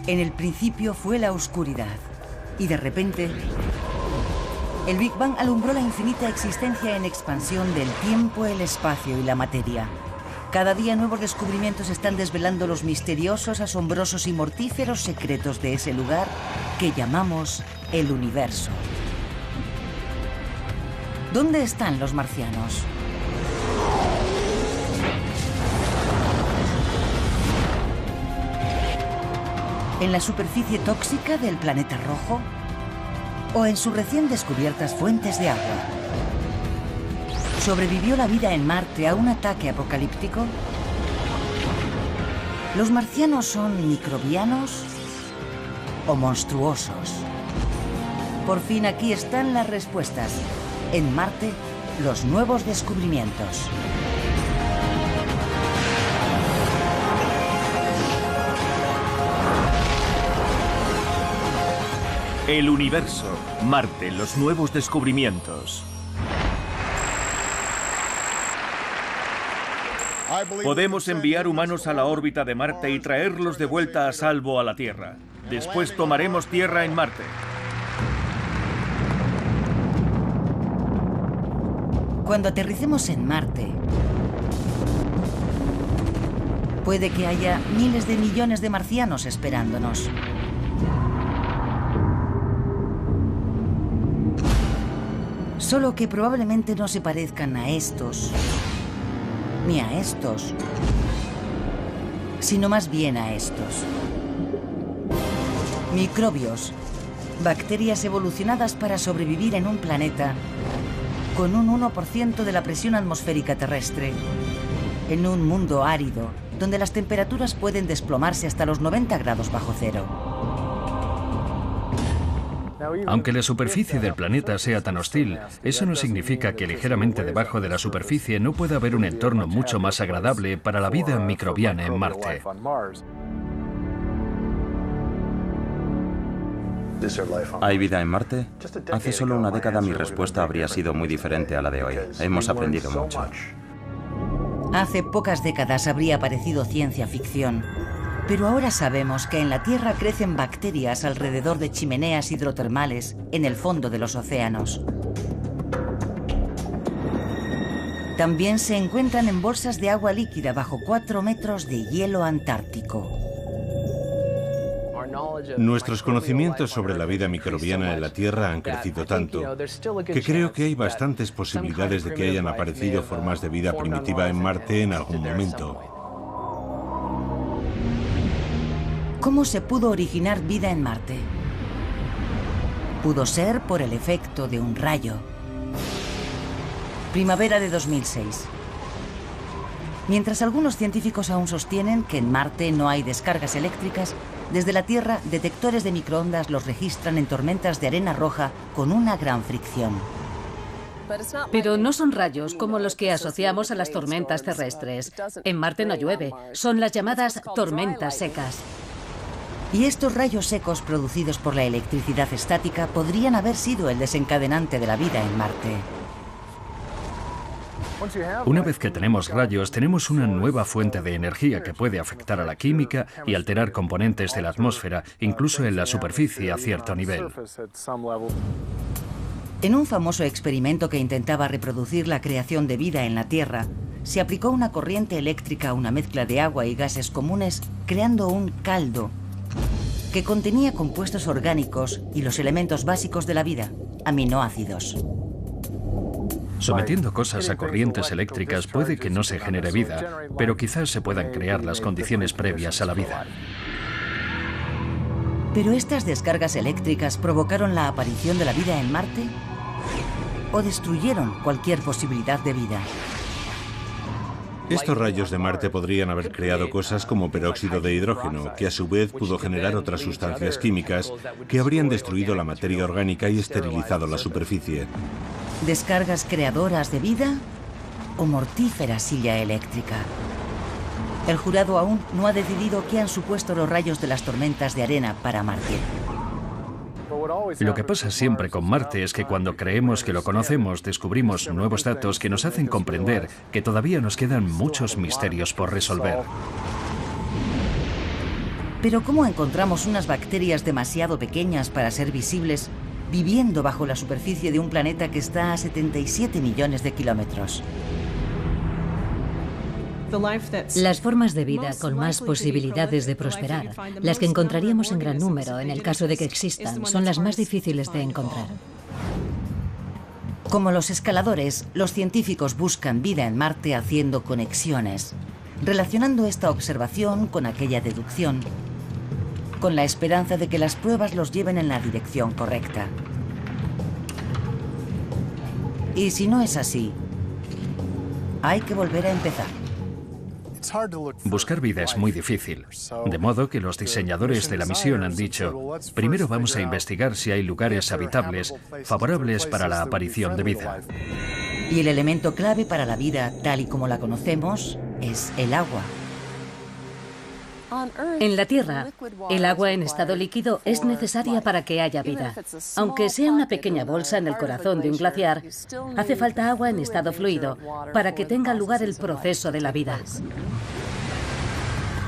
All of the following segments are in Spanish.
En el principio fue la oscuridad, y de repente, el Big Bang alumbró la infinita existencia en expansión del tiempo, el espacio y la materia. Cada día nuevos descubrimientos están desvelando los misteriosos, asombrosos y mortíferos secretos de ese lugar que llamamos el universo. ¿Dónde están los marcianos? ¿En la superficie tóxica del planeta rojo? ¿O en sus recién descubiertas fuentes de agua? ¿Sobrevivió la vida en Marte a un ataque apocalíptico? ¿Los marcianos son microbianos o monstruosos? Por fin aquí están las respuestas. En Marte, los nuevos descubrimientos. El universo, Marte, los nuevos descubrimientos. Podemos enviar humanos a la órbita de Marte y traerlos de vuelta a salvo a la Tierra. Después tomaremos tierra en Marte. Cuando aterricemos en Marte, puede que haya miles de millones de marcianos esperándonos. Solo que probablemente no se parezcan a estos, ni a estos, sino más bien a estos. Microbios, bacterias evolucionadas para sobrevivir en un planeta con un 1% de la presión atmosférica terrestre, en un mundo árido, donde las temperaturas pueden desplomarse hasta los 90 grados bajo cero. Aunque la superficie del planeta sea tan hostil, eso no significa que ligeramente debajo de la superficie no pueda haber un entorno mucho más agradable para la vida microbiana en Marte. ¿Hay vida en Marte? Hace solo una década mi respuesta habría sido muy diferente a la de hoy. Hemos aprendido mucho. Hace pocas décadas habría parecido ciencia ficción. Pero ahora sabemos que en la Tierra crecen bacterias alrededor de chimeneas hidrotermales en el fondo de los océanos. También se encuentran en bolsas de agua líquida bajo 4 metros de hielo antártico. Nuestros conocimientos sobre la vida microbiana en la Tierra han crecido tanto que creo que hay bastantes posibilidades de que hayan aparecido formas de vida primitiva en Marte en algún momento. ¿Cómo se pudo originar vida en Marte? Pudo ser por el efecto de un rayo. Primavera de 2006. Mientras algunos científicos aún sostienen que en Marte no hay descargas eléctricas, desde la Tierra detectores de microondas los registran en tormentas de arena roja con una gran fricción. Pero no son rayos como los que asociamos a las tormentas terrestres. En Marte no llueve, son las llamadas tormentas secas. Y estos rayos secos producidos por la electricidad estática podrían haber sido el desencadenante de la vida en Marte. Una vez que tenemos rayos, tenemos una nueva fuente de energía que puede afectar a la química y alterar componentes de la atmósfera, incluso en la superficie a cierto nivel. En un famoso experimento que intentaba reproducir la creación de vida en la Tierra, se aplicó una corriente eléctrica a una mezcla de agua y gases comunes, creando un caldo que contenía compuestos orgánicos y los elementos básicos de la vida, aminoácidos. Sometiendo cosas a corrientes eléctricas puede que no se genere vida, pero quizás se puedan crear las condiciones previas a la vida. ¿Pero estas descargas eléctricas provocaron la aparición de la vida en Marte? ¿O destruyeron cualquier posibilidad de vida? Estos rayos de Marte podrían haber creado cosas como peróxido de hidrógeno, que a su vez pudo generar otras sustancias químicas que habrían destruido la materia orgánica y esterilizado la superficie. ¿Descargas creadoras de vida o mortífera silla eléctrica? El jurado aún no ha decidido qué han supuesto los rayos de las tormentas de arena para Marte. Lo que pasa siempre con Marte es que cuando creemos que lo conocemos, descubrimos nuevos datos que nos hacen comprender que todavía nos quedan muchos misterios por resolver. Pero ¿cómo encontramos unas bacterias demasiado pequeñas para ser visibles viviendo bajo la superficie de un planeta que está a 77 millones de kilómetros? Las formas de vida con más posibilidades de prosperar, las que encontraríamos en gran número en el caso de que existan, son las más difíciles de encontrar. Como los escaladores, los científicos buscan vida en Marte haciendo conexiones, relacionando esta observación con aquella deducción, con la esperanza de que las pruebas los lleven en la dirección correcta. Y si no es así, hay que volver a empezar. Buscar vida es muy difícil, de modo que los diseñadores de la misión han dicho, primero vamos a investigar si hay lugares habitables favorables para la aparición de vida. Y el elemento clave para la vida, tal y como la conocemos, es el agua. En la Tierra, el agua en estado líquido es necesaria para que haya vida. Aunque sea una pequeña bolsa en el corazón de un glaciar, hace falta agua en estado fluido para que tenga lugar el proceso de la vida.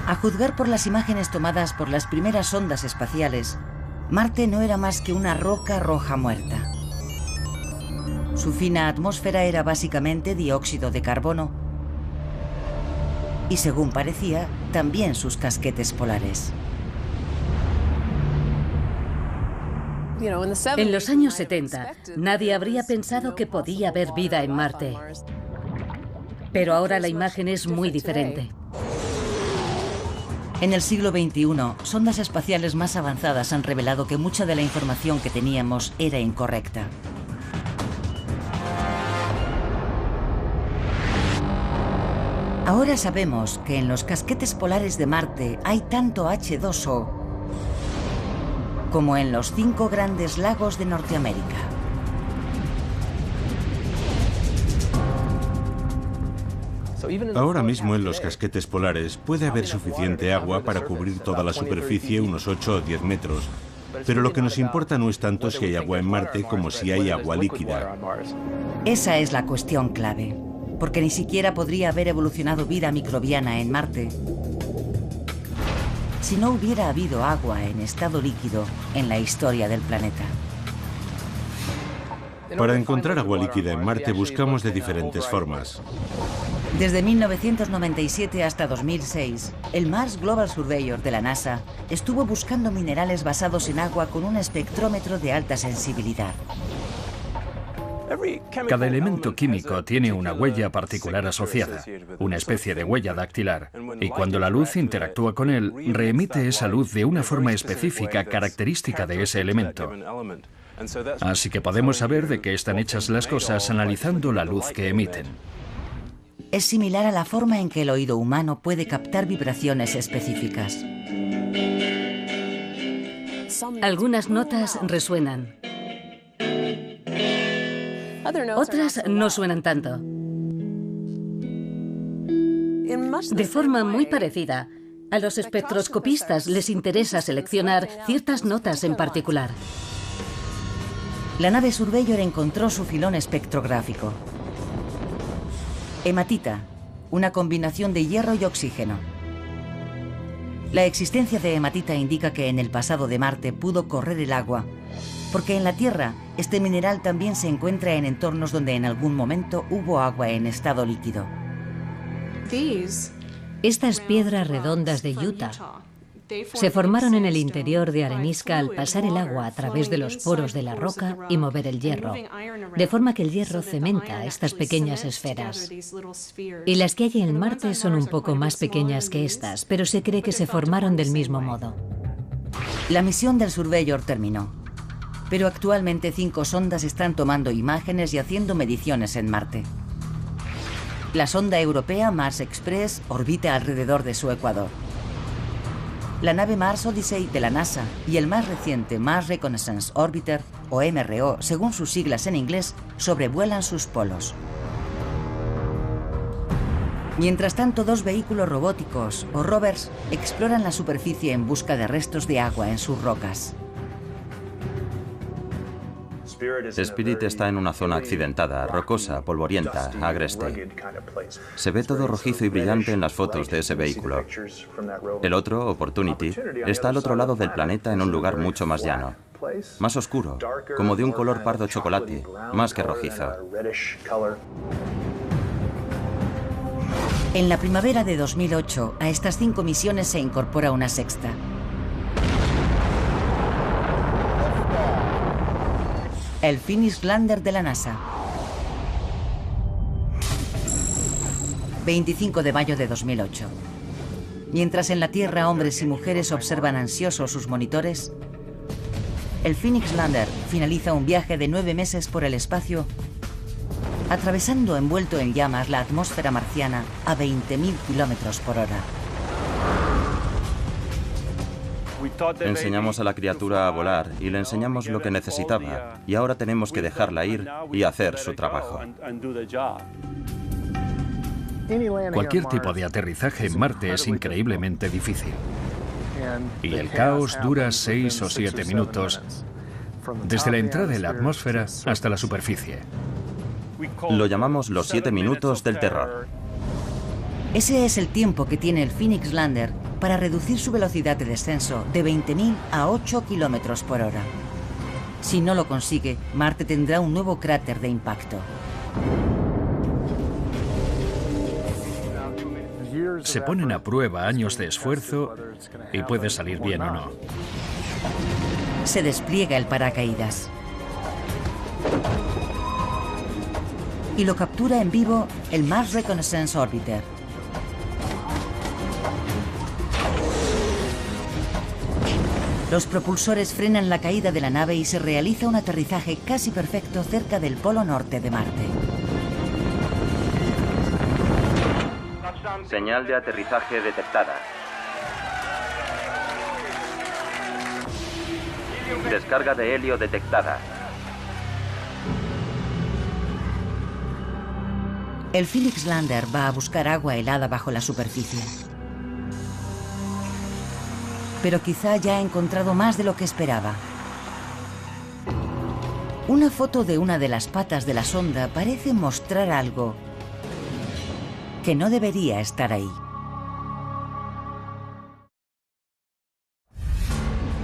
A juzgar por las imágenes tomadas por las primeras sondas espaciales, Marte no era más que una roca roja muerta. Su fina atmósfera era básicamente dióxido de carbono y, según parecía, también sus casquetes polares. En los años 70, nadie habría pensado que podía haber vida en Marte. Pero ahora la imagen es muy diferente. En el siglo XXI, sondas espaciales más avanzadas han revelado que mucha de la información que teníamos era incorrecta. Ahora sabemos que en los casquetes polares de Marte hay tanto H2O como en los 5 grandes lagos de Norteamérica. Ahora mismo en los casquetes polares puede haber suficiente agua para cubrir toda la superficie, unos 8 o 10 metros. Pero lo que nos importa no es tanto si hay agua en Marte como si hay agua líquida. Esa es la cuestión clave, porque ni siquiera podría haber evolucionado vida microbiana en Marte si no hubiera habido agua en estado líquido en la historia del planeta. Para encontrar agua líquida en Marte buscamos de diferentes formas. Desde 1997 hasta 2006, el Mars Global Surveyor de la NASA estuvo buscando minerales basados en agua con un espectrómetro de alta sensibilidad. Cada elemento químico tiene una huella particular asociada, una especie de huella dactilar, y cuando la luz interactúa con él, reemite esa luz de una forma específica característica de ese elemento. Así que podemos saber de qué están hechas las cosas analizando la luz que emiten. Es similar a la forma en que el oído humano puede captar vibraciones específicas. Algunas notas resuenan. Otras no suenan tanto. De forma muy parecida, a los espectroscopistas les interesa seleccionar ciertas notas en particular. La nave Surveyor encontró su filón espectrográfico. Hematita, una combinación de hierro y oxígeno. La existencia de hematita indica que en el pasado de Marte pudo correr el agua, porque en la Tierra este mineral también se encuentra en entornos donde en algún momento hubo agua en estado líquido. Estas piedras redondas de Utah se formaron en el interior de arenisca al pasar el agua a través de los poros de la roca y mover el hierro, de forma que el hierro cementa estas pequeñas esferas. Y las que hay en Marte son un poco más pequeñas que estas, pero se cree que se formaron del mismo modo. La misión del Surveyor terminó, pero actualmente 5 sondas están tomando imágenes y haciendo mediciones en Marte. La sonda europea Mars Express orbita alrededor de su ecuador. La nave Mars Odyssey de la NASA y el más reciente Mars Reconnaissance Orbiter, o MRO, según sus siglas en inglés, sobrevuelan sus polos. Mientras tanto, 2 vehículos robóticos, o rovers, exploran la superficie en busca de restos de agua en sus rocas. Spirit está en una zona accidentada, rocosa, polvorienta, agreste. Se ve todo rojizo y brillante en las fotos de ese vehículo. El otro, Opportunity, está al otro lado del planeta en un lugar mucho más llano. Más oscuro, como de un color pardo chocolate, más que rojizo. En la primavera de 2008, a estas 5 misiones se incorpora una sexta. El Phoenix Lander de la NASA. 25 de mayo de 2008. Mientras en la Tierra hombres y mujeres observan ansiosos sus monitores, el Phoenix Lander finaliza un viaje de 9 meses por el espacio, atravesando envuelto en llamas la atmósfera marciana a 20.000 kilómetros por hora. Enseñamos a la criatura a volar y le enseñamos lo que necesitaba, y ahora tenemos que dejarla ir y hacer su trabajo. Cualquier tipo de aterrizaje en Marte es increíblemente difícil. Y el caos dura 6 o 7 minutos, desde la entrada en la atmósfera hasta la superficie. Lo llamamos los 7 minutos del terror. Ese es el tiempo que tiene el Phoenix Lander para reducir su velocidad de descenso de 20.000 a 8 kilómetros por hora. Si no lo consigue, Marte tendrá un nuevo cráter de impacto. Se ponen a prueba años de esfuerzo y puede salir bien o no. Se despliega el paracaídas. Y lo captura en vivo el Mars Reconnaissance Orbiter. Los propulsores frenan la caída de la nave y se realiza un aterrizaje casi perfecto cerca del polo norte de Marte. Señal de aterrizaje detectada. Descarga de helio detectada. El Phoenix Lander va a buscar agua helada bajo la superficie. Pero quizá ya ha encontrado más de lo que esperaba. Una foto de una de las patas de la sonda parece mostrar algo que no debería estar ahí.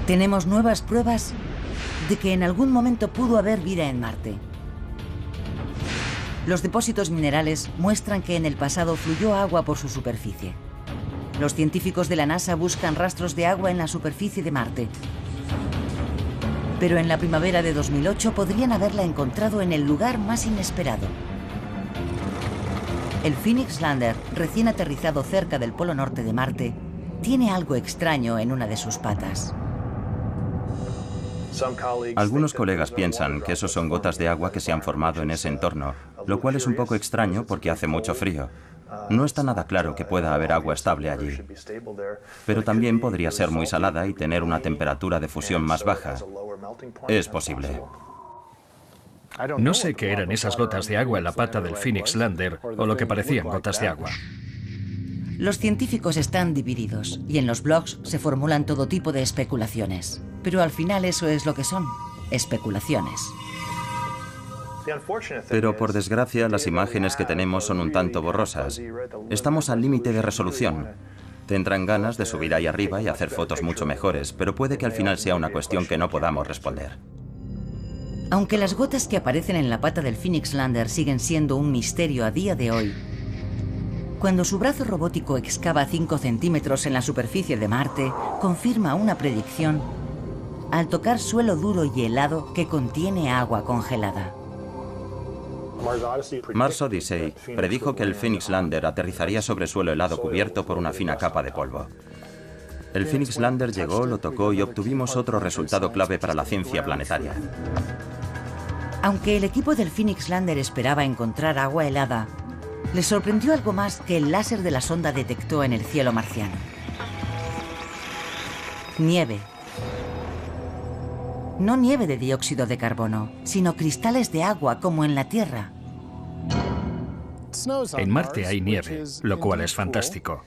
Tenemos nuevas pruebas de que en algún momento pudo haber vida en Marte. Los depósitos minerales muestran que en el pasado fluyó agua por su superficie. Los científicos de la NASA buscan rastros de agua en la superficie de Marte. Pero en la primavera de 2008 podrían haberla encontrado en el lugar más inesperado. El Phoenix Lander, recién aterrizado cerca del polo norte de Marte, tiene algo extraño en una de sus patas. Algunos colegas piensan que esos son gotas de agua que se han formado en ese entorno, lo cual es un poco extraño porque hace mucho frío. No está nada claro que pueda haber agua estable allí, pero también podría ser muy salada y tener una temperatura de fusión más baja. Es posible. No sé qué eran esas gotas de agua en la pata del Phoenix Lander o lo que parecían gotas de agua. Los científicos están divididos y en los blogs se formulan todo tipo de especulaciones. Pero al final eso es lo que son, especulaciones. Pero por desgracia las imágenes que tenemos son un tanto borrosas. Estamos al límite de resolución. Tendrán ganas de subir ahí arriba y hacer fotos mucho mejores, pero puede que al final sea una cuestión que no podamos responder. Aunque las gotas que aparecen en la pata del Phoenix Lander siguen siendo un misterio a día de hoy, cuando su brazo robótico excava 5 centímetros en la superficie de Marte, confirma una predicción al tocar suelo duro y helado que contiene agua congelada. Mars Odyssey predijo que el Phoenix Lander aterrizaría sobre suelo helado cubierto por una fina capa de polvo. El Phoenix Lander llegó, lo tocó y obtuvimos otro resultado clave para la ciencia planetaria. Aunque el equipo del Phoenix Lander esperaba encontrar agua helada, les sorprendió algo más que el láser de la sonda detectó en el cielo marciano. Nieve. No nieve de dióxido de carbono, sino cristales de agua como en la Tierra. En Marte hay nieve, lo cual es fantástico.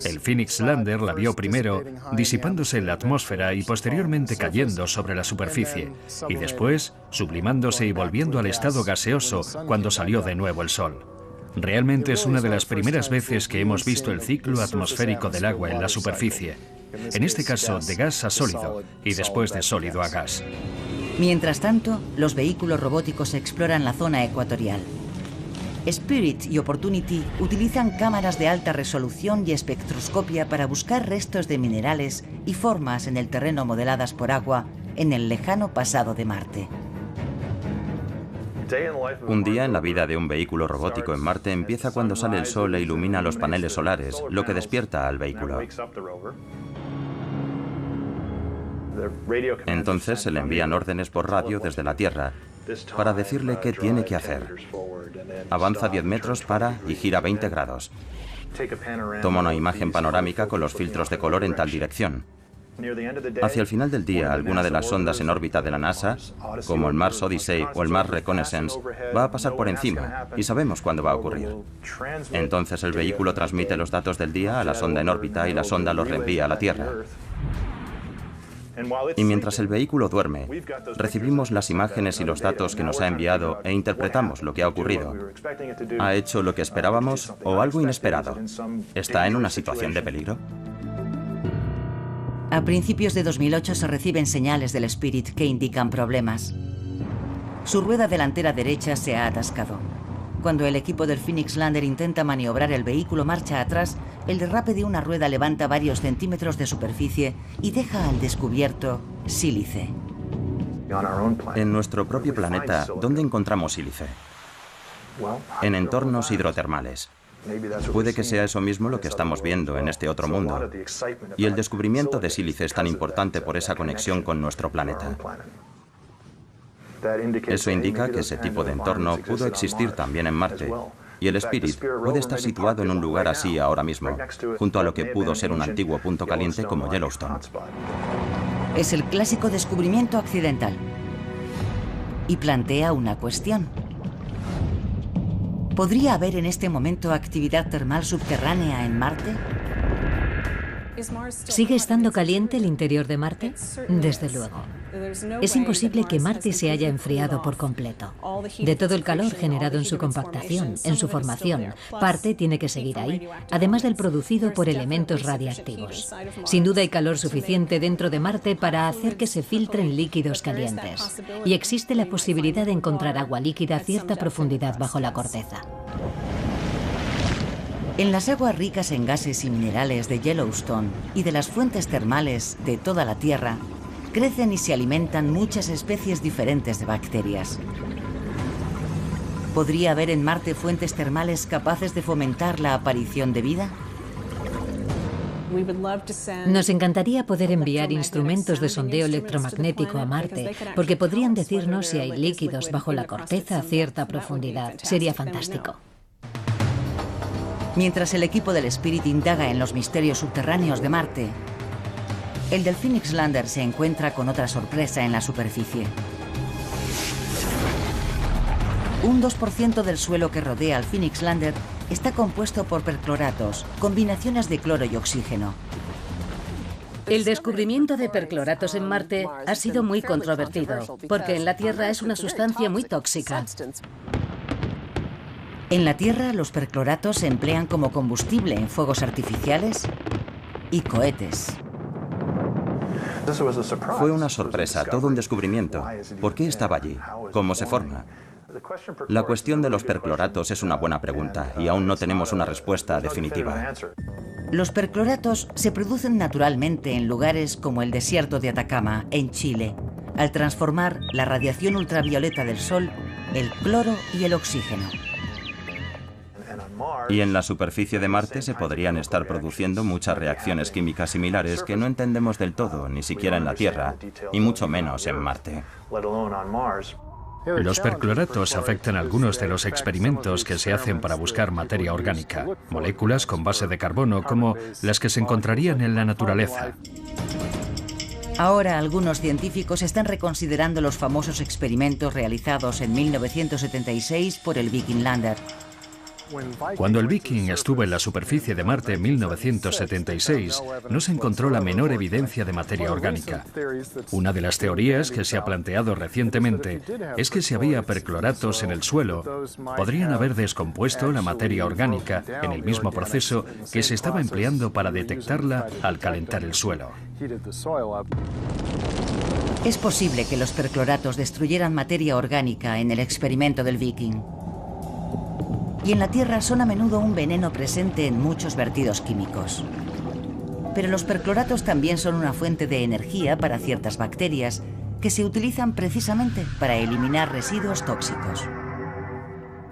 El Phoenix Lander la vio primero disipándose en la atmósfera y posteriormente cayendo sobre la superficie, y después sublimándose y volviendo al estado gaseoso cuando salió de nuevo el Sol. Realmente es una de las primeras veces que hemos visto el ciclo atmosférico del agua en la superficie, en este caso de gas a sólido y después de sólido a gas. Mientras tanto, los vehículos robóticos exploran la zona ecuatorial. Spirit y Opportunity utilizan cámaras de alta resolución y espectroscopia para buscar restos de minerales y formas en el terreno modeladas por agua en el lejano pasado de Marte. Un día en la vida de un vehículo robótico en Marte empieza cuando sale el sol e ilumina los paneles solares, lo que despierta al vehículo. Entonces se le envían órdenes por radio desde la Tierra para decirle qué tiene que hacer. Avanza 10 metros, para y gira 20 grados. Toma una imagen panorámica con los filtros de color en tal dirección. Hacia el final del día, alguna de las sondas en órbita de la NASA, como el Mars Odyssey o el Mars Reconnaissance, va a pasar por encima y sabemos cuándo va a ocurrir. Entonces el vehículo transmite los datos del día a la sonda en órbita y la sonda los reenvía a la Tierra. Y mientras el vehículo duerme, recibimos las imágenes y los datos que nos ha enviado e interpretamos lo que ha ocurrido. ¿Ha hecho lo que esperábamos o algo inesperado? ¿Está en una situación de peligro? A principios de 2008 se reciben señales del Spirit que indican problemas. Su rueda delantera derecha se ha atascado. Cuando el equipo del Phoenix Lander intenta maniobrar el vehículo marcha atrás, el derrape de una rueda levanta varios centímetros de superficie y deja al descubierto sílice. En nuestro propio planeta, ¿dónde encontramos sílice? En entornos hidrotermales. Puede que sea eso mismo lo que estamos viendo en este otro mundo. Y el descubrimiento de sílice es tan importante por esa conexión con nuestro planeta. Eso indica que ese tipo de entorno pudo existir también en Marte. Y el Spirit puede estar situado en un lugar así ahora mismo, junto a lo que pudo ser un antiguo punto caliente como Yellowstone. Es el clásico descubrimiento accidental. Y plantea una cuestión. ¿Podría haber en este momento actividad termal subterránea en Marte? ¿Sigue estando caliente el interior de Marte? Desde luego. Es imposible que Marte se haya enfriado por completo. De todo el calor generado en su compactación, en su formación, parte tiene que seguir ahí, además del producido por elementos radiactivos. Sin duda hay calor suficiente dentro de Marte para hacer que se filtren líquidos calientes. Y existe la posibilidad de encontrar agua líquida a cierta profundidad bajo la corteza. En las aguas ricas en gases y minerales de Yellowstone y de las fuentes termales de toda la Tierra, crecen y se alimentan muchas especies diferentes de bacterias. ¿Podría haber en Marte fuentes termales capaces de fomentar la aparición de vida? Nos encantaría poder enviar instrumentos de sondeo electromagnético a Marte, porque podrían decirnos si hay líquidos bajo la corteza a cierta profundidad. Sería fantástico. Mientras el equipo del Spirit indaga en los misterios subterráneos de Marte, el del Phoenix Lander se encuentra con otra sorpresa en la superficie. Un 2% del suelo que rodea al Phoenix Lander está compuesto por percloratos, combinaciones de cloro y oxígeno. El descubrimiento de percloratos en Marte ha sido muy controvertido, porque en la Tierra es una sustancia muy tóxica. En la Tierra, los percloratos se emplean como combustible en fuegos artificiales y cohetes. Fue una sorpresa, todo un descubrimiento. ¿Por qué estaba allí? ¿Cómo se forma? La cuestión de los percloratos es una buena pregunta y aún no tenemos una respuesta definitiva. Los percloratos se producen naturalmente en lugares como el desierto de Atacama, en Chile, al transformar la radiación ultravioleta del Sol, el cloro y el oxígeno. Y en la superficie de Marte se podrían estar produciendo muchas reacciones químicas similares que no entendemos del todo, ni siquiera en la Tierra, y mucho menos en Marte. Los percloratos afectan algunos de los experimentos que se hacen para buscar materia orgánica, moléculas con base de carbono como las que se encontrarían en la naturaleza. Ahora algunos científicos están reconsiderando los famosos experimentos realizados en 1976 por el Viking Lander. Cuando el Viking estuvo en la superficie de Marte en 1976, no se encontró la menor evidencia de materia orgánica. Una de las teorías que se ha planteado recientemente es que si había percloratos en el suelo, podrían haber descompuesto la materia orgánica en el mismo proceso que se estaba empleando para detectarla al calentar el suelo. Es posible que los percloratos destruyeran materia orgánica en el experimento del Viking. Y en la Tierra son a menudo un veneno presente en muchos vertidos químicos. Pero los percloratos también son una fuente de energía para ciertas bacterias que se utilizan precisamente para eliminar residuos tóxicos.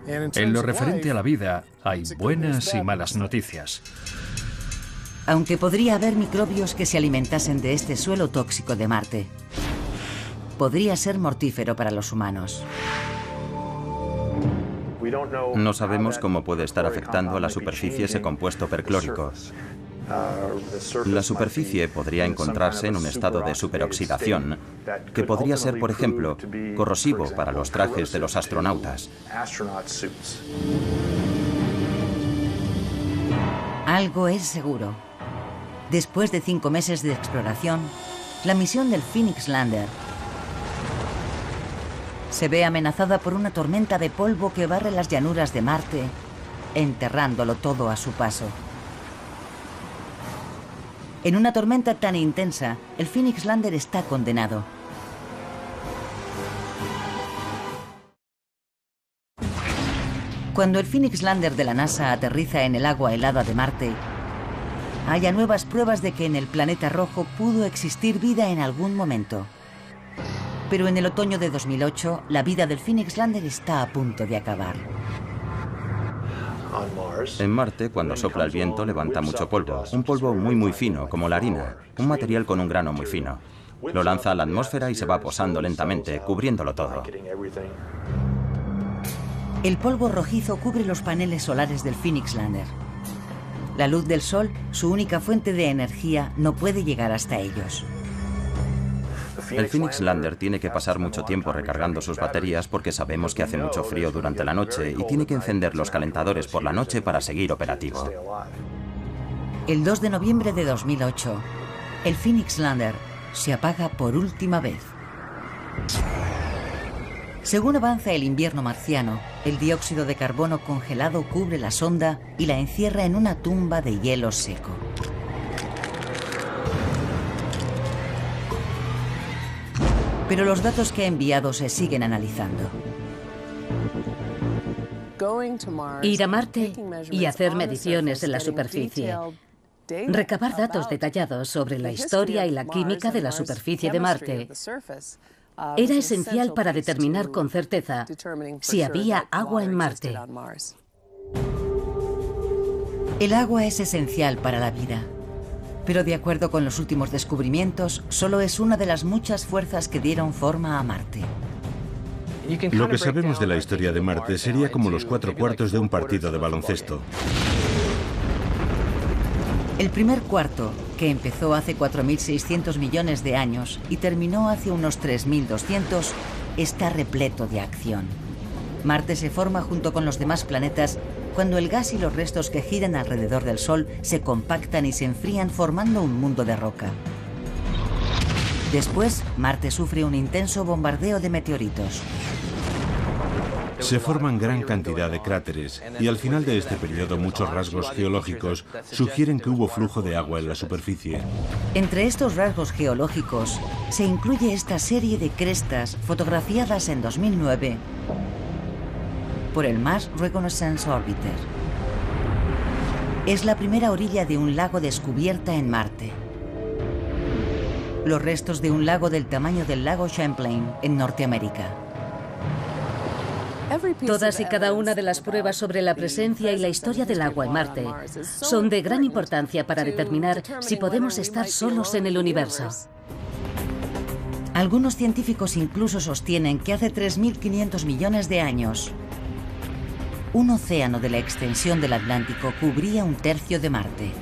En lo referente a la vida, hay buenas y malas noticias. Aunque podría haber microbios que se alimentasen de este suelo tóxico de Marte, podría ser mortífero para los humanos. No sabemos cómo puede estar afectando a la superficie ese compuesto perclórico. La superficie podría encontrarse en un estado de superoxidación, que podría ser, por ejemplo, corrosivo para los trajes de los astronautas. Algo es seguro. Después de 5 meses de exploración, la misión del Phoenix Lander se ve amenazada por una tormenta de polvo que barre las llanuras de Marte, enterrándolo todo a su paso. En una tormenta tan intensa, el Phoenix Lander está condenado. Cuando el Phoenix Lander de la NASA aterriza en el agua helada de Marte, hay nuevas pruebas de que en el planeta rojo pudo existir vida en algún momento. Pero en el otoño de 2008, la vida del Phoenix Lander está a punto de acabar. En Marte, cuando sopla el viento, levanta mucho polvo. Un polvo muy fino, como la harina. Un material con un grano muy fino. Lo lanza a la atmósfera y se va posando lentamente, cubriéndolo todo. El polvo rojizo cubre los paneles solares del Phoenix Lander. La luz del sol, su única fuente de energía, no puede llegar hasta ellos. El Phoenix Lander tiene que pasar mucho tiempo recargando sus baterías porque sabemos que hace mucho frío durante la noche y tiene que encender los calentadores por la noche para seguir operativo. El 2 de noviembre de 2008, el Phoenix Lander se apaga por última vez. Según avanza el invierno marciano, el dióxido de carbono congelado cubre la sonda y la encierra en una tumba de hielo seco. Pero los datos que ha enviado se siguen analizando. Ir a Marte y hacer mediciones en la superficie. Recabar datos detallados sobre la historia y la química de la superficie de Marte era esencial para determinar con certeza si había agua en Marte. El agua es esencial para la vida. Pero de acuerdo con los últimos descubrimientos, solo es una de las muchas fuerzas que dieron forma a Marte. Lo que sabemos de la historia de Marte sería como los 4/4 de un partido de baloncesto. El primer cuarto, que empezó hace 4.600 millones de años y terminó hace unos 3.200, está repleto de acción. Marte se forma junto con los demás planetas cuando el gas y los restos que giran alrededor del Sol se compactan y se enfrían formando un mundo de roca. Después, Marte sufre un intenso bombardeo de meteoritos. Se forman gran cantidad de cráteres y al final de este periodo muchos rasgos geológicos sugieren que hubo flujo de agua en la superficie. Entre estos rasgos geológicos se incluye esta serie de crestas fotografiadas en 2009 por el Mars Reconnaissance Orbiter. Es la primera orilla de un lago descubierta en Marte. Los restos de un lago del tamaño del lago Champlain en Norteamérica. Todas y cada una de las pruebas sobre la presencia y la historia del agua en Marte son de gran importancia para determinar si podemos estar solos en el universo. Algunos científicos incluso sostienen que hace 3.500 millones de años, un océano de la extensión del Atlántico cubría un tercio de Marte.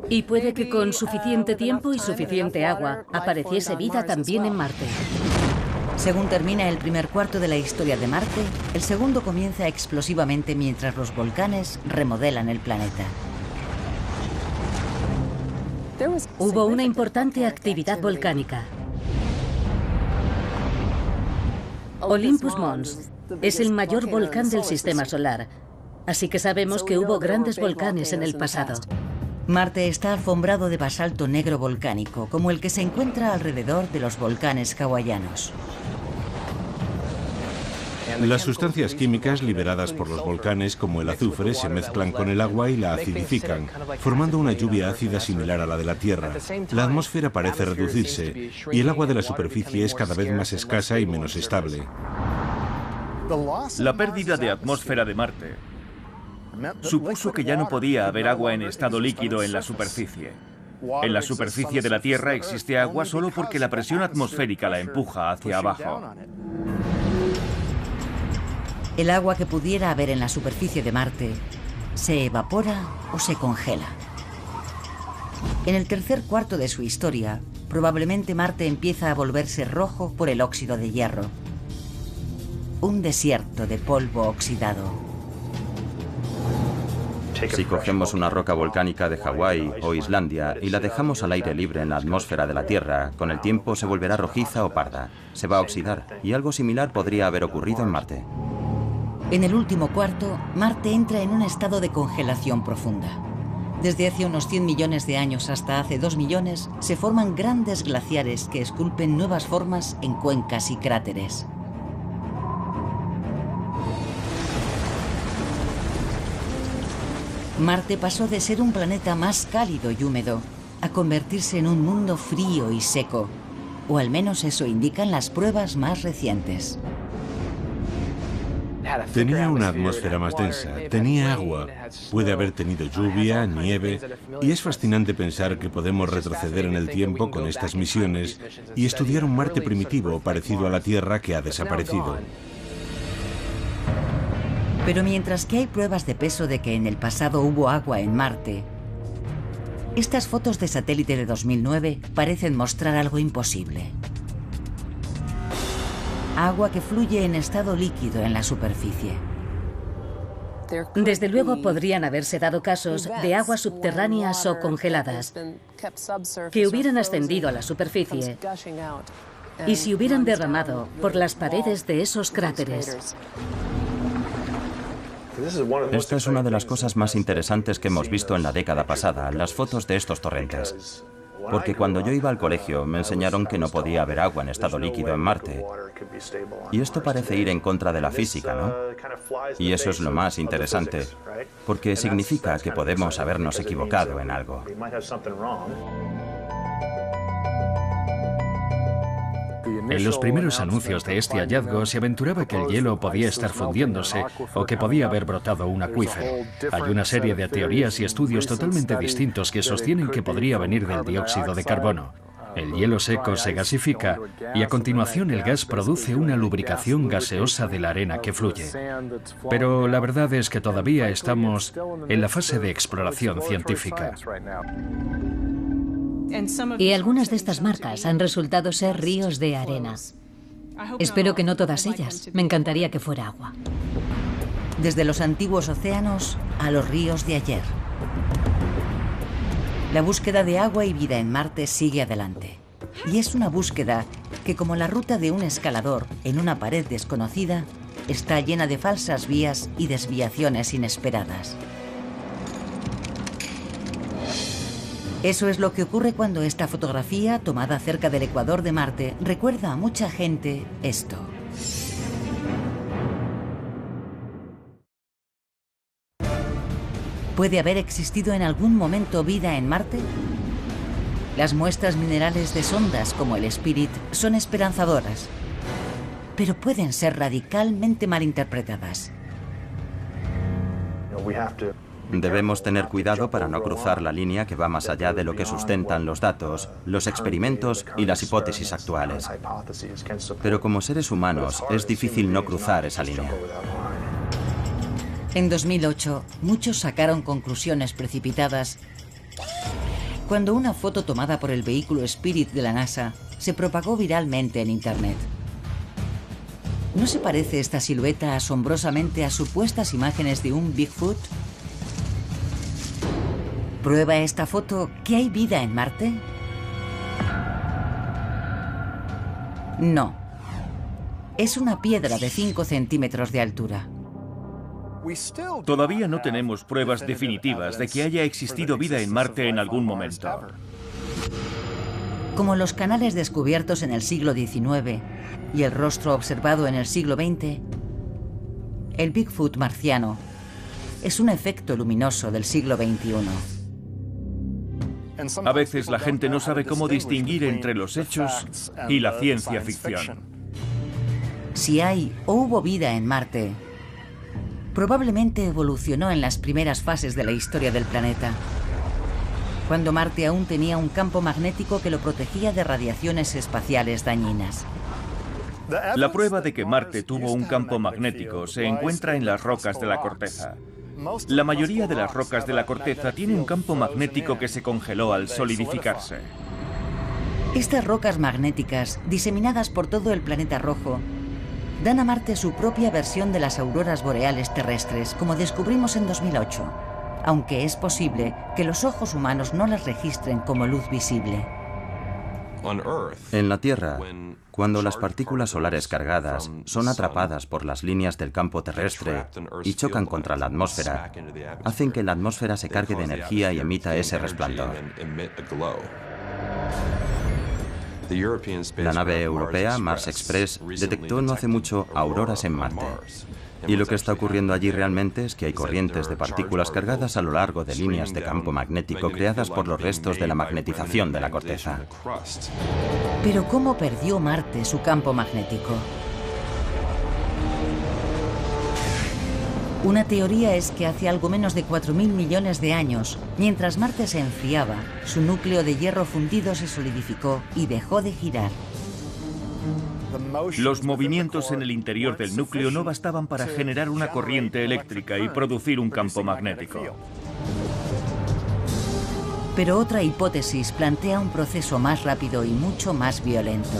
Y puede que con suficiente tiempo y suficiente agua apareciese vida también en Marte. Según termina el primer cuarto de la historia de Marte, el segundo comienza explosivamente mientras los volcanes remodelan el planeta. Hubo una importante actividad volcánica. Olympus Mons es el mayor volcán del sistema solar, así que sabemos que hubo grandes volcanes en el pasado. Marte está alfombrado de basalto negro volcánico, como el que se encuentra alrededor de los volcanes hawaianos. Las sustancias químicas liberadas por los volcanes, como el azufre, se mezclan con el agua y la acidifican, formando una lluvia ácida similar a la de la Tierra. La atmósfera parece reducirse y el agua de la superficie es cada vez más escasa y menos estable. La pérdida de atmósfera de Marte supuso que ya no podía haber agua en estado líquido en la superficie. En la superficie de la Tierra existe agua solo porque la presión atmosférica la empuja hacia abajo. El agua que pudiera haber en la superficie de Marte se evapora o se congela. En el tercer cuarto de su historia, probablemente Marte empieza a volverse rojo por el óxido de hierro. Un desierto de polvo oxidado. Si cogemos una roca volcánica de Hawái o Islandia y la dejamos al aire libre en la atmósfera de la Tierra, con el tiempo se volverá rojiza o parda. Se va a oxidar, y algo similar podría haber ocurrido en Marte. En el último cuarto, Marte entra en un estado de congelación profunda. Desde hace unos 100 millones de años hasta hace 2 millones, se forman grandes glaciares que esculpen nuevas formas en cuencas y cráteres. Marte pasó de ser un planeta más cálido y húmedo a convertirse en un mundo frío y seco, o al menos eso indican las pruebas más recientes. Tenía una atmósfera más densa, tenía agua, puede haber tenido lluvia, nieve, y es fascinante pensar que podemos retroceder en el tiempo con estas misiones y estudiar un Marte primitivo parecido a la Tierra que ha desaparecido. Pero mientras que hay pruebas de peso de que en el pasado hubo agua en Marte, estas fotos de satélite de 2009 parecen mostrar algo imposible. Agua que fluye en estado líquido en la superficie. Desde luego podrían haberse dado casos de aguas subterráneas o congeladas que hubieran ascendido a la superficie y se hubieran derramado por las paredes de esos cráteres. Esta es una de las cosas más interesantes que hemos visto en la década pasada, las fotos de estos torrentes. Porque cuando yo iba al colegio me enseñaron que no podía haber agua en estado líquido en Marte. Y esto parece ir en contra de la física, ¿no? Y eso es lo más interesante, porque significa que podemos habernos equivocado en algo. En los primeros anuncios de este hallazgo se aventuraba que el hielo podía estar fundiéndose o que podía haber brotado un acuífero. Hay una serie de teorías y estudios totalmente distintos que sostienen que podría venir del dióxido de carbono. El hielo seco se gasifica y a continuación el gas produce una lubricación gaseosa de la arena que fluye. Pero la verdad es que todavía estamos en la fase de exploración científica. Y algunas de estas marcas han resultado ser ríos de arena. Espero que no todas ellas. Me encantaría que fuera agua. Desde los antiguos océanos a los ríos de ayer. La búsqueda de agua y vida en Marte sigue adelante. Y es una búsqueda que, como la ruta de un escalador en una pared desconocida, está llena de falsas vías y desviaciones inesperadas. Eso es lo que ocurre cuando esta fotografía, tomada cerca del ecuador de Marte, recuerda a mucha gente esto. ¿Puede haber existido en algún momento vida en Marte? Las muestras minerales de sondas como el Spirit son esperanzadoras, pero pueden ser radicalmente malinterpretadas. Debemos tener cuidado para no cruzar la línea que va más allá de lo que sustentan los datos, los experimentos y las hipótesis actuales. Pero como seres humanos es difícil no cruzar esa línea. En 2008, muchos sacaron conclusiones precipitadas cuando una foto tomada por el vehículo Spirit de la NASA se propagó viralmente en Internet. ¿No se parece esta silueta asombrosamente a supuestas imágenes de un Bigfoot? ¿Prueba esta foto que hay vida en Marte? No. Es una piedra de 5 centímetros de altura. Todavía no tenemos pruebas definitivas de que haya existido vida en Marte en algún momento. Como los canales descubiertos en el siglo XIX y el rostro observado en el siglo XX, el Bigfoot marciano es un efecto luminoso del siglo XXI. A veces la gente no sabe cómo distinguir entre los hechos y la ciencia ficción. Si hay o hubo vida en Marte, probablemente evolucionó en las primeras fases de la historia del planeta, cuando Marte aún tenía un campo magnético que lo protegía de radiaciones espaciales dañinas. La prueba de que Marte tuvo un campo magnético se encuentra en las rocas de la corteza. La mayoría de las rocas de la corteza tiene un campo magnético que se congeló al solidificarse. Estas rocas magnéticas, diseminadas por todo el planeta rojo, dan a Marte su propia versión de las auroras boreales terrestres, como descubrimos en 2008, aunque es posible que los ojos humanos no las registren como luz visible. En la Tierra, cuando las partículas solares cargadas son atrapadas por las líneas del campo terrestre y chocan contra la atmósfera, hacen que la atmósfera se cargue de energía y emita ese resplandor. La nave europea Mars Express detectó no hace mucho auroras en Marte. Y lo que está ocurriendo allí realmente es que hay corrientes de partículas cargadas a lo largo de líneas de campo magnético creadas por los restos de la magnetización de la corteza. Pero ¿cómo perdió Marte su campo magnético? Una teoría es que hace algo menos de 4.000 millones de años, mientras Marte se enfriaba, su núcleo de hierro fundido se solidificó y dejó de girar. Los movimientos en el interior del núcleo no bastaban para generar una corriente eléctrica y producir un campo magnético. Pero otra hipótesis plantea un proceso más rápido y mucho más violento.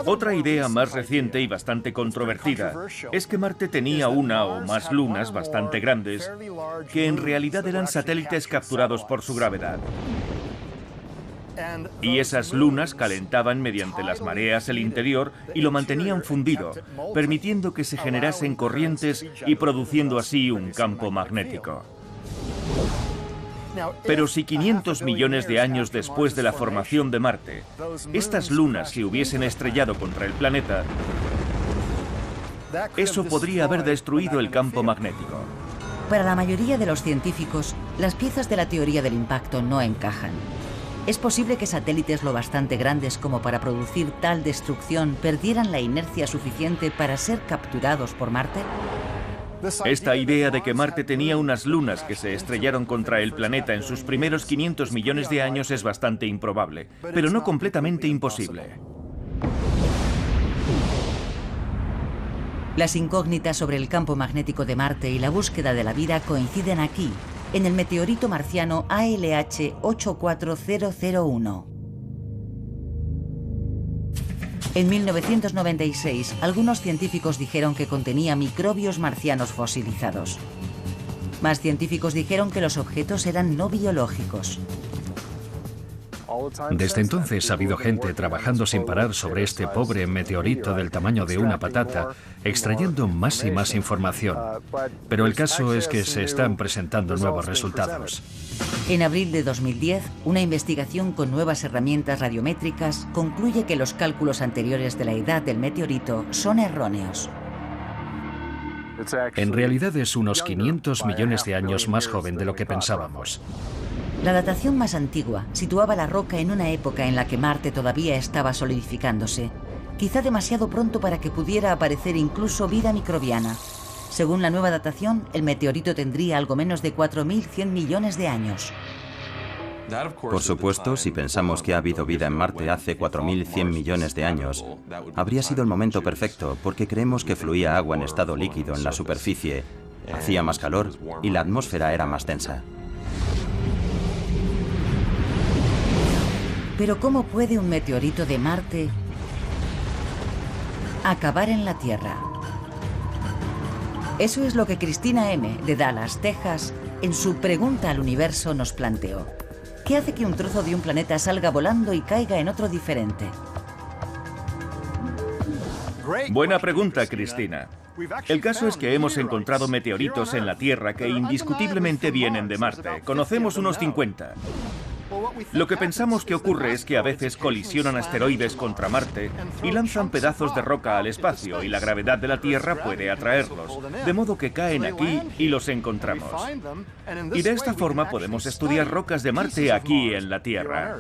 Otra idea más reciente y bastante controvertida es que Marte tenía una o más lunas bastante grandes que en realidad eran satélites capturados por su gravedad. Y esas lunas calentaban mediante las mareas el interior y lo mantenían fundido, permitiendo que se generasen corrientes y produciendo así un campo magnético. Pero si 500 millones de años después de la formación de Marte, estas lunas se hubiesen estrellado contra el planeta, eso podría haber destruido el campo magnético. Para la mayoría de los científicos, las piezas de la teoría del impacto no encajan. ¿Es posible que satélites lo bastante grandes como para producir tal destrucción perdieran la inercia suficiente para ser capturados por Marte? Esta idea de que Marte tenía unas lunas que se estrellaron contra el planeta en sus primeros 500 millones de años es bastante improbable, pero no completamente imposible. Las incógnitas sobre el campo magnético de Marte y la búsqueda de la vida coinciden aquí, en el meteorito marciano ALH 84001. En 1996, algunos científicos dijeron que contenía microbios marcianos fosilizados. Más científicos dijeron que los objetos eran no biológicos. Desde entonces ha habido gente trabajando sin parar sobre este pobre meteorito del tamaño de una patata, extrayendo más y más información. Pero el caso es que se están presentando nuevos resultados. En abril de 2010, una investigación con nuevas herramientas radiométricas concluye que los cálculos anteriores de la edad del meteorito son erróneos. En realidad es unos 500 millones de años más joven de lo que pensábamos. La datación más antigua situaba la roca en una época en la que Marte todavía estaba solidificándose, quizá demasiado pronto para que pudiera aparecer incluso vida microbiana. Según la nueva datación, el meteorito tendría algo menos de 4.100 millones de años. Por supuesto, si pensamos que ha habido vida en Marte hace 4.100 millones de años, habría sido el momento perfecto porque creemos que fluía agua en estado líquido en la superficie, hacía más calor y la atmósfera era más densa. Pero ¿cómo puede un meteorito de Marte Acabar en la Tierra. Eso es lo que Cristina M., de Dallas, Texas, en su Pregunta al Universo nos planteó. ¿Qué hace que un trozo de un planeta salga volando y caiga en otro diferente? Buena pregunta, Cristina. El caso es que hemos encontrado meteoritos en la Tierra que indiscutiblemente vienen de Marte. Conocemos unos 50. Lo que pensamos que ocurre es que a veces colisionan asteroides contra Marte y lanzan pedazos de roca al espacio y la gravedad de la Tierra puede atraerlos, de modo que caen aquí y los encontramos. Y de esta forma podemos estudiar rocas de Marte aquí en la Tierra.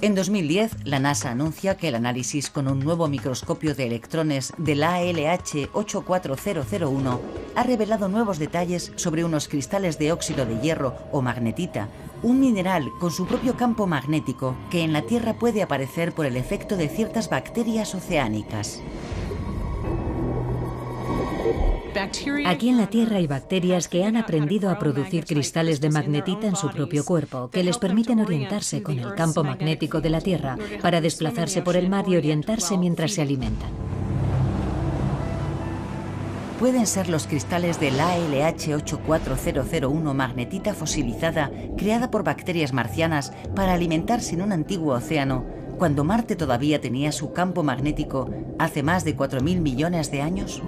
En 2010, la NASA anuncia que el análisis con un nuevo microscopio de electrones del ALH 84001 ha revelado nuevos detalles sobre unos cristales de óxido de hierro o magnetita, un mineral con su propio campo magnético que en la Tierra puede aparecer por el efecto de ciertas bacterias oceánicas. Aquí en la Tierra hay bacterias que han aprendido a producir cristales de magnetita en su propio cuerpo, que les permiten orientarse con el campo magnético de la Tierra para desplazarse por el mar y orientarse mientras se alimentan. Pueden ser los cristales del ALH 84001 magnetita fosilizada creada por bacterias marcianas para alimentarse en un antiguo océano, cuando Marte todavía tenía su campo magnético hace más de 4.000 millones de años.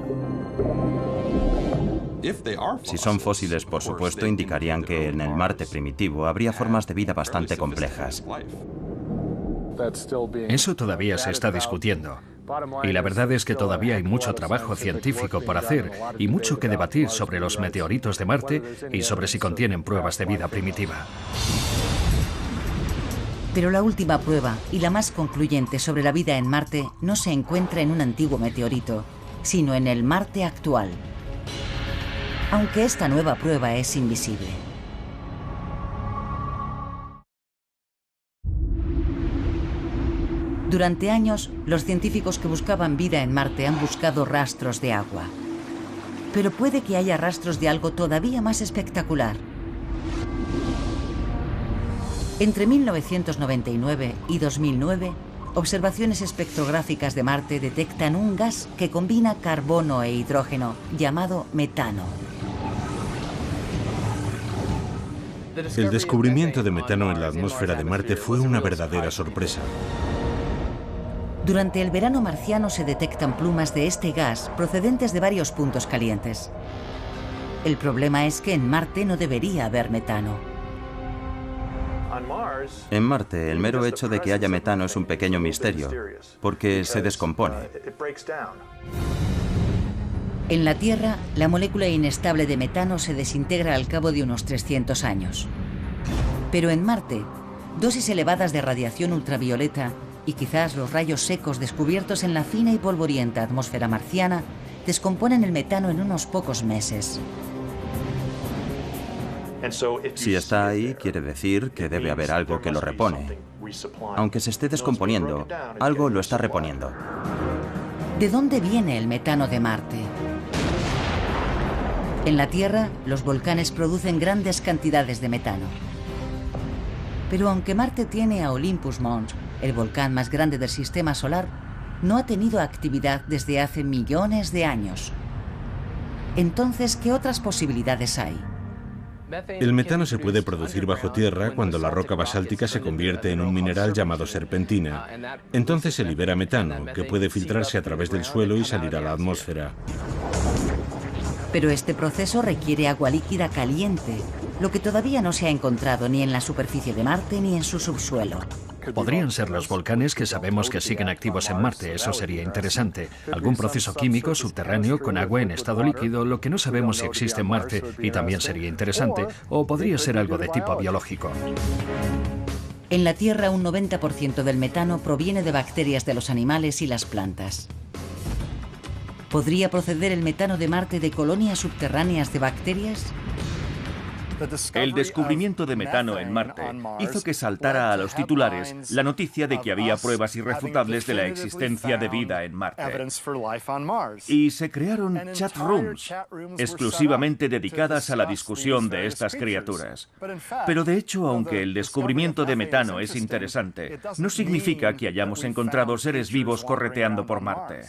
Si son fósiles, por supuesto, indicarían que en el Marte primitivo habría formas de vida bastante complejas. Eso todavía se está discutiendo. Y la verdad es que todavía hay mucho trabajo científico por hacer y mucho que debatir sobre los meteoritos de Marte y sobre si contienen pruebas de vida primitiva. Pero la última prueba, y la más concluyente sobre la vida en Marte, no se encuentra en un antiguo meteorito, sino en el Marte actual. Aunque esta nueva prueba es invisible. Durante años, los científicos que buscaban vida en Marte han buscado rastros de agua. Pero puede que haya rastros de algo todavía más espectacular. Entre 1999 y 2009, observaciones espectrográficas de Marte detectan un gas que combina carbono e hidrógeno, llamado metano. El descubrimiento de metano en la atmósfera de Marte fue una verdadera sorpresa. Durante el verano marciano se detectan plumas de este gas procedentes de varios puntos calientes. El problema es que en Marte no debería haber metano. En Marte, el mero hecho de que haya metano es un pequeño misterio, porque se descompone. En la Tierra, la molécula inestable de metano se desintegra al cabo de unos 300 años. Pero en Marte, dosis elevadas de radiación ultravioleta y quizás los rayos secos descubiertos en la fina y polvorienta atmósfera marciana descomponen el metano en unos pocos meses. Si está ahí, quiere decir que debe haber algo que lo repone. Aunque se esté descomponiendo, algo lo está reponiendo. ¿De dónde viene el metano de Marte? En la Tierra, los volcanes producen grandes cantidades de metano. Pero aunque Marte tiene a Olympus Mons, el volcán más grande del sistema solar, no ha tenido actividad desde hace millones de años. Entonces, ¿qué otras posibilidades hay? El metano se puede producir bajo tierra cuando la roca basáltica se convierte en un mineral llamado serpentina. Entonces se libera metano, que puede filtrarse a través del suelo y salir a la atmósfera. Pero este proceso requiere agua líquida caliente, lo que todavía no se ha encontrado ni en la superficie de Marte ni en su subsuelo. Podrían ser los volcanes que sabemos que siguen activos en Marte, eso sería interesante. Algún proceso químico subterráneo con agua en estado líquido, lo que no sabemos si existe en Marte, y también sería interesante. O podría ser algo de tipo biológico. En la Tierra, un 90% del metano proviene de bacterias de los animales y las plantas. ¿Podría proceder el metano de Marte de colonias subterráneas de bacterias? El descubrimiento de metano en Marte hizo que saltara a los titulares la noticia de que había pruebas irrefutables de la existencia de vida en Marte. Y se crearon chat rooms exclusivamente dedicadas a la discusión de estas criaturas. Pero de hecho, aunque el descubrimiento de metano es interesante, no significa que hayamos encontrado seres vivos correteando por Marte.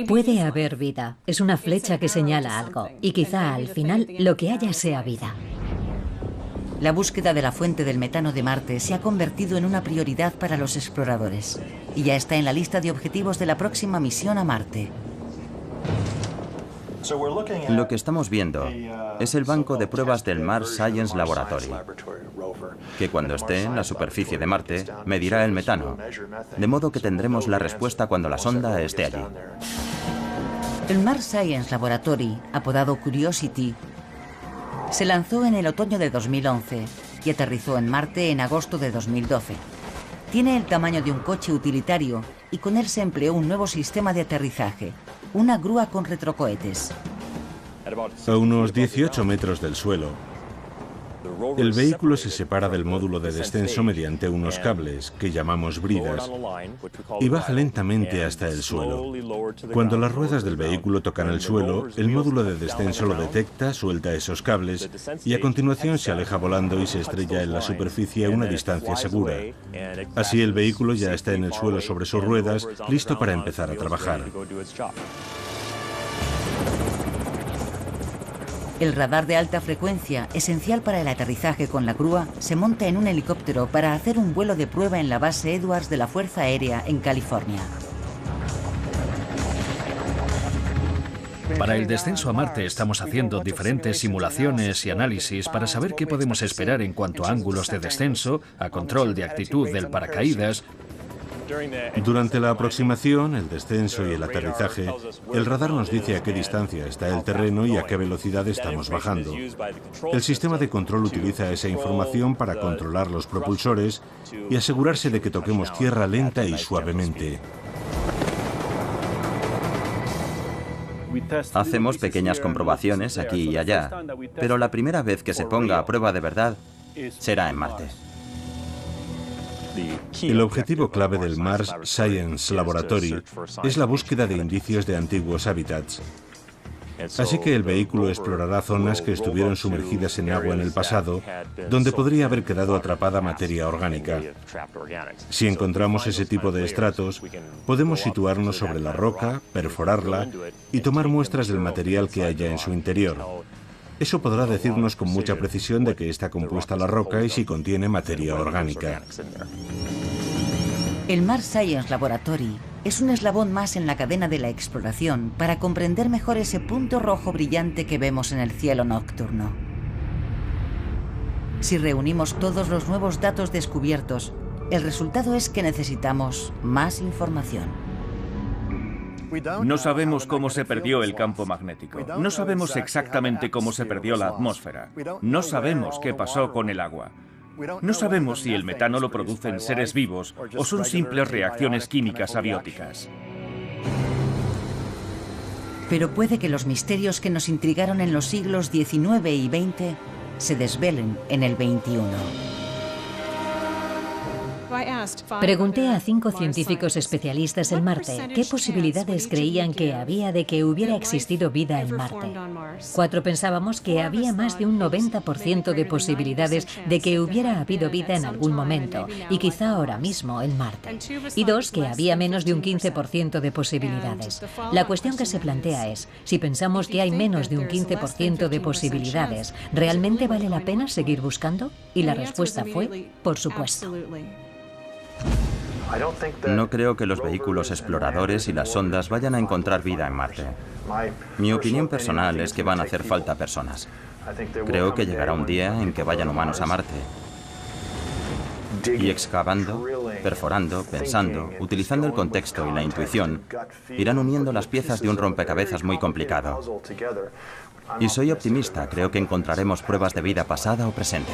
Puede haber vida. Es una flecha que señala algo. Y quizá al final lo que haya sea vida. La búsqueda de la fuente del metano de Marte se ha convertido en una prioridad para los exploradores. Y ya está en la lista de objetivos de la próxima misión a Marte. Lo que estamos viendo es el banco de pruebas del Mars Science Laboratory, que cuando esté en la superficie de Marte medirá el metano, de modo que tendremos la respuesta cuando la sonda esté allí. El Mars Science Laboratory, apodado Curiosity, se lanzó en el otoño de 2011 y aterrizó en Marte en agosto de 2012. Tiene el tamaño de un coche utilitario y con él se empleó un nuevo sistema de aterrizaje, una grúa con retrocohetes. A unos 18 metros del suelo, el vehículo se separa del módulo de descenso mediante unos cables, que llamamos bridas, y baja lentamente hasta el suelo. Cuando las ruedas del vehículo tocan el suelo, el módulo de descenso lo detecta, suelta esos cables, y a continuación se aleja volando y se estrella en la superficie a una distancia segura. Así el vehículo ya está en el suelo sobre sus ruedas, listo para empezar a trabajar. El radar de alta frecuencia, esencial para el aterrizaje con la grúa, se monta en un helicóptero para hacer un vuelo de prueba en la base Edwards de la Fuerza Aérea en California. Para el descenso a Marte estamos haciendo diferentes simulaciones y análisis para saber qué podemos esperar en cuanto a ángulos de descenso, a control de actitud del paracaídas. Durante la aproximación, el descenso y el aterrizaje, el radar nos dice a qué distancia está el terreno y a qué velocidad estamos bajando. El sistema de control utiliza esa información para controlar los propulsores y asegurarse de que toquemos tierra lenta y suavemente. Hacemos pequeñas comprobaciones aquí y allá, pero la primera vez que se ponga a prueba de verdad será en Marte. El objetivo clave del Mars Science Laboratory es la búsqueda de indicios de antiguos hábitats. Así que el vehículo explorará zonas que estuvieron sumergidas en agua en el pasado, donde podría haber quedado atrapada materia orgánica. Si encontramos ese tipo de estratos, podemos situarnos sobre la roca, perforarla y tomar muestras del material que haya en su interior. Eso podrá decirnos con mucha precisión de qué está compuesta la roca y si contiene materia orgánica. El Mars Science Laboratory es un eslabón más en la cadena de la exploración para comprender mejor ese punto rojo brillante que vemos en el cielo nocturno. Si reunimos todos los nuevos datos descubiertos, el resultado es que necesitamos más información. No sabemos cómo se perdió el campo magnético. No sabemos exactamente cómo se perdió la atmósfera. No sabemos qué pasó con el agua. No sabemos si el metano lo producen seres vivos o son simples reacciones químicas abióticas. Pero puede que los misterios que nos intrigaron en los siglos XIX y XX se desvelen en el XXI. Pregunté a 5 científicos especialistas en Marte qué posibilidades creían que había de que hubiera existido vida en Marte. 4 pensábamos que había más de un 90% de posibilidades de que hubiera habido vida en algún momento, y quizá ahora mismo en Marte. Y 2 que había menos de un 15% de posibilidades. La cuestión que se plantea es, si pensamos que hay menos de un 15% de posibilidades, ¿realmente vale la pena seguir buscando? Y la respuesta fue, por supuesto. No creo que los vehículos exploradores y las sondas vayan a encontrar vida en Marte. Mi opinión personal es que van a hacer falta personas. Creo que llegará un día en que vayan humanos a Marte. Y excavando, perforando, pensando, utilizando el contexto y la intuición, irán uniendo las piezas de un rompecabezas muy complicado. Y soy optimista, creo que encontraremos pruebas de vida pasada o presente.